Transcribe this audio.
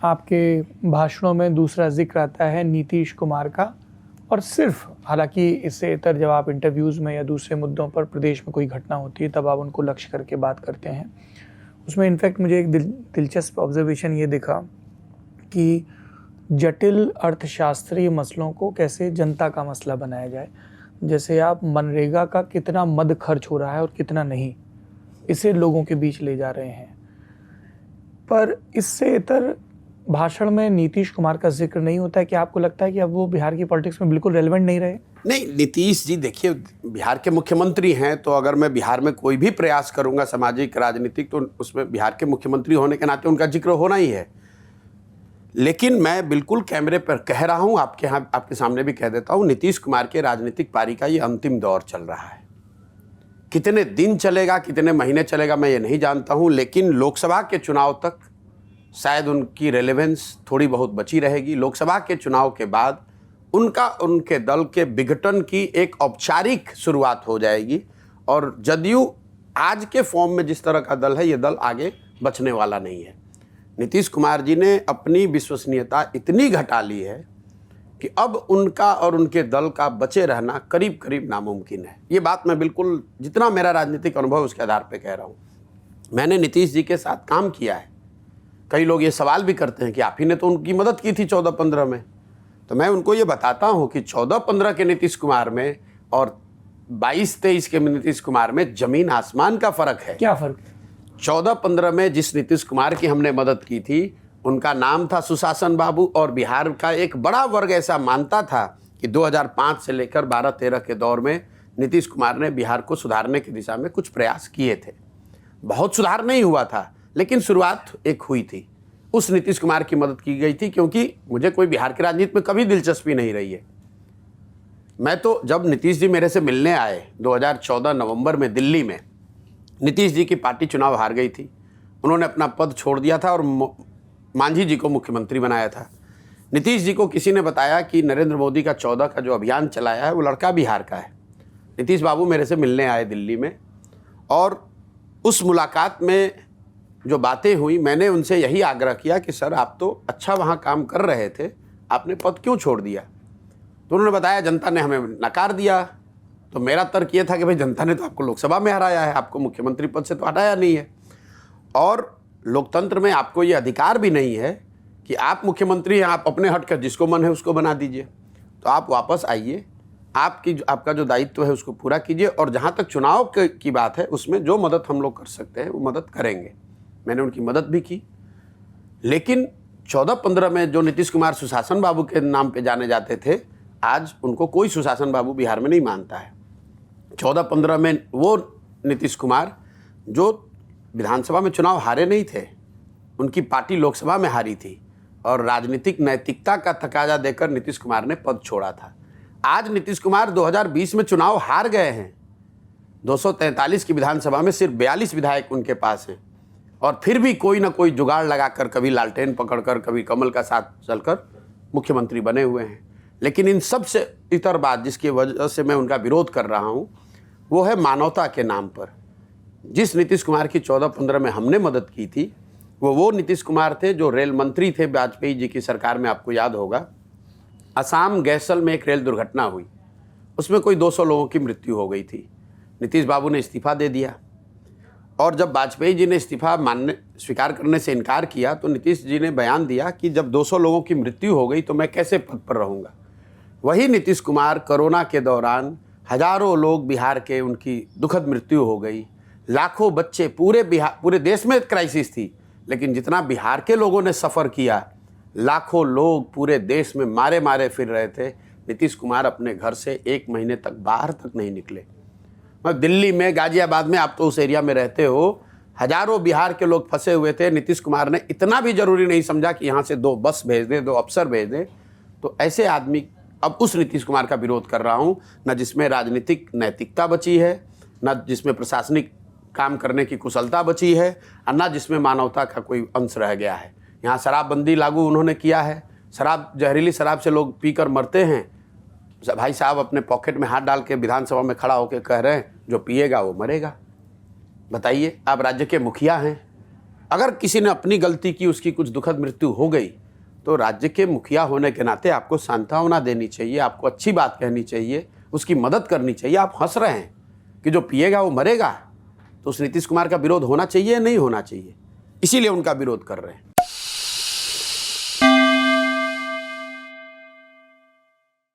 आपके भाषणों में दूसरा जिक्र आता है नीतीश कुमार का, और सिर्फ, हालांकि इससे इतर जब आप इंटरव्यूज़ में या दूसरे मुद्दों पर प्रदेश में कोई घटना होती है तब आप उनको लक्ष्य करके बात करते हैं। उसमें इनफैक्ट मुझे एक दिलचस्प ऑब्जर्वेशन ये दिखा कि जटिल अर्थशास्त्रीय मसलों को कैसे जनता का मसला बनाया जाए। जैसे आप मनरेगा का कितना मद खर्च हो रहा है और कितना नहीं, इसे लोगों के बीच ले जा रहे हैं। पर इससे इतर भाषण में नीतीश कुमार का जिक्र नहीं होता है। कि आपको लगता है कि अब वो बिहार की पॉलिटिक्स में बिल्कुल रेलेवेंट नहीं रहे? नहीं, नीतीश जी देखिए बिहार के मुख्यमंत्री हैं, तो अगर मैं बिहार में कोई भी प्रयास करूंगा सामाजिक राजनीतिक, तो उसमें बिहार के मुख्यमंत्री होने के नाते उनका जिक्र होना ही है। लेकिन मैं बिल्कुल कैमरे पर कह रहा हूं, आपके सामने भी कह देता हूं, नीतीश कुमार के राजनीतिक पारी का ये अंतिम दौर चल रहा है। कितने दिन चलेगा, कितने महीने चलेगा, मैं ये नहीं जानता हूं, लेकिन लोकसभा के चुनाव तक शायद उनकी रेलेवेंस थोड़ी बहुत बची रहेगी। लोकसभा के चुनाव के बाद उनके दल के विघटन की एक औपचारिक शुरुआत हो जाएगी, और जदयू आज के फॉर्म में जिस तरह का दल है, ये दल आगे बचने वाला नहीं है। नीतीश कुमार जी ने अपनी विश्वसनीयता इतनी घटा ली है कि अब उनका और उनके दल का बचे रहना करीब करीब नामुमकिन है। ये बात मैं बिल्कुल, जितना मेरा राजनीतिक अनुभव उसके आधार पर कह रहा हूँ। मैंने नीतीश जी के साथ काम किया है। कई लोग ये सवाल भी करते हैं कि आप ही ने तो उनकी मदद की थी 14-15 में। तो मैं उनको ये बताता हूँ कि 14-15 के नीतीश कुमार में और 22-23 के नीतीश कुमार में जमीन आसमान का फ़र्क है। क्या फ़र्क? 14-15 में जिस नीतीश कुमार की हमने मदद की थी, उनका नाम था सुशासन बाबू, और बिहार का एक बड़ा वर्ग ऐसा मानता था कि 2005 से लेकर 12-13 के दौर में नीतीश कुमार ने बिहार को सुधारने की दिशा में कुछ प्रयास किए थे। बहुत सुधार नहीं हुआ था, लेकिन शुरुआत एक हुई थी। उस नीतीश कुमार की मदद की गई थी, क्योंकि मुझे कोई बिहार की राजनीति में कभी दिलचस्पी नहीं रही है। मैं तो, जब नीतीश जी मेरे से मिलने आए 2014 नवंबर में दिल्ली में, नीतीश जी की पार्टी चुनाव हार गई थी। उन्होंने अपना पद छोड़ दिया था और मांझी जी को मुख्यमंत्री बनाया था। नीतीश जी को किसी ने बताया कि नरेंद्र मोदी का 14 का जो अभियान चलाया है वो लड़का बिहार का है। नीतीश बाबू मेरे से मिलने आए दिल्ली में, और उस मुलाकात में जो बातें हुई, मैंने उनसे यही आग्रह किया कि सर आप तो अच्छा वहाँ काम कर रहे थे, आपने पद क्यों छोड़ दिया? तो उन्होंने बताया जनता ने हमें नकार दिया। तो मेरा तर्क ये था कि भाई जनता ने तो आपको लोकसभा में हराया है, आपको मुख्यमंत्री पद से तो हटाया नहीं है, और लोकतंत्र में आपको ये अधिकार भी नहीं है कि आप मुख्यमंत्री हैं, आप अपने हट कर जिसको मन है उसको बना दीजिए। तो आप वापस आइए, आपका जो दायित्व है उसको पूरा कीजिए, और जहाँ तक चुनाव की बात है उसमें जो मदद हम लोग कर सकते हैं वो मदद करेंगे। मैंने उनकी मदद भी की। लेकिन 14-15 में जो नीतीश कुमार सुशासन बाबू के नाम पे जाने जाते थे, आज उनको कोई सुशासन बाबू बिहार में नहीं मानता है। 14-15 में वो नीतीश कुमार जो विधानसभा में चुनाव हारे नहीं थे, उनकी पार्टी लोकसभा में हारी थी, और राजनीतिक नैतिकता का तकाजा देकर नीतीश कुमार ने पद छोड़ा था। आज नीतीश कुमार 2020 में चुनाव हार गए हैं। 243 की विधानसभा में सिर्फ 42 विधायक उनके पास हैं, और फिर भी कोई ना कोई जुगाड़ लगाकर, कभी लालटेन पकड़कर, कभी कमल का साथ चलकर मुख्यमंत्री बने हुए हैं। लेकिन इन सबसे इतर बात जिसकी वजह से मैं उनका विरोध कर रहा हूं, वो है मानवता के नाम पर। जिस नीतीश कुमार की 14-15 में हमने मदद की थी, वो नीतीश कुमार थे जो रेल मंत्री थे वाजपेयी जी की सरकार में। आपको याद होगा, असम गैसल में एक रेल दुर्घटना हुई, उसमें कोई 200 लोगों की मृत्यु हो गई थी। नीतीश बाबू ने इस्तीफा दे दिया, और जब वाजपेयी जी ने इस्तीफा स्वीकार करने से इनकार किया, तो नीतीश जी ने बयान दिया कि जब 200 लोगों की मृत्यु हो गई तो मैं कैसे पद पर रहूँगा। वही नीतीश कुमार कोरोना के दौरान हजारों लोग बिहार के, उनकी दुखद मृत्यु हो गई, लाखों बच्चे, पूरे देश में क्राइसिस थी, लेकिन जितना बिहार के लोगों ने सफ़र किया, लाखों लोग पूरे देश में मारे मारे फिर रहे थे। नीतीश कुमार अपने घर से 1 महीने तक बाहर तक नहीं निकले। मैं दिल्ली में, गाजियाबाद में, आप तो उस एरिया में रहते हो, हजारों बिहार के लोग फंसे हुए थे। नीतीश कुमार ने इतना भी जरूरी नहीं समझा कि यहाँ से 2 बस भेज दें, 2 अफसर भेज दें। तो ऐसे आदमी, अब उस नीतीश कुमार का विरोध कर रहा हूँ, न जिसमें राजनीतिक नैतिकता बची है, न जिसमें प्रशासनिक काम करने की कुशलता बची है, और न जिसमें मानवता का कोई अंश रह गया है। यहाँ शराबबंदी लागू उन्होंने किया है, जहरीली शराब से लोग पीकर मरते हैं। भाई साहब अपने पॉकेट में हाथ डाल के विधानसभा में खड़ा होकर कह रहे हैं जो पिएगा वो मरेगा। बताइए, आप राज्य के मुखिया हैं, अगर किसी ने अपनी गलती की, उसकी कुछ दुखद मृत्यु हो गई, तो राज्य के मुखिया होने के नाते आपको सांत्वना देनी चाहिए, आपको अच्छी बात कहनी चाहिए, उसकी मदद करनी चाहिए। आप हंस रहे हैं कि जो पिएगा वो मरेगा, तो उस नीतीश कुमार का विरोध होना चाहिए या नहीं होना चाहिए? इसीलिए उनका विरोध कर रहे हैं।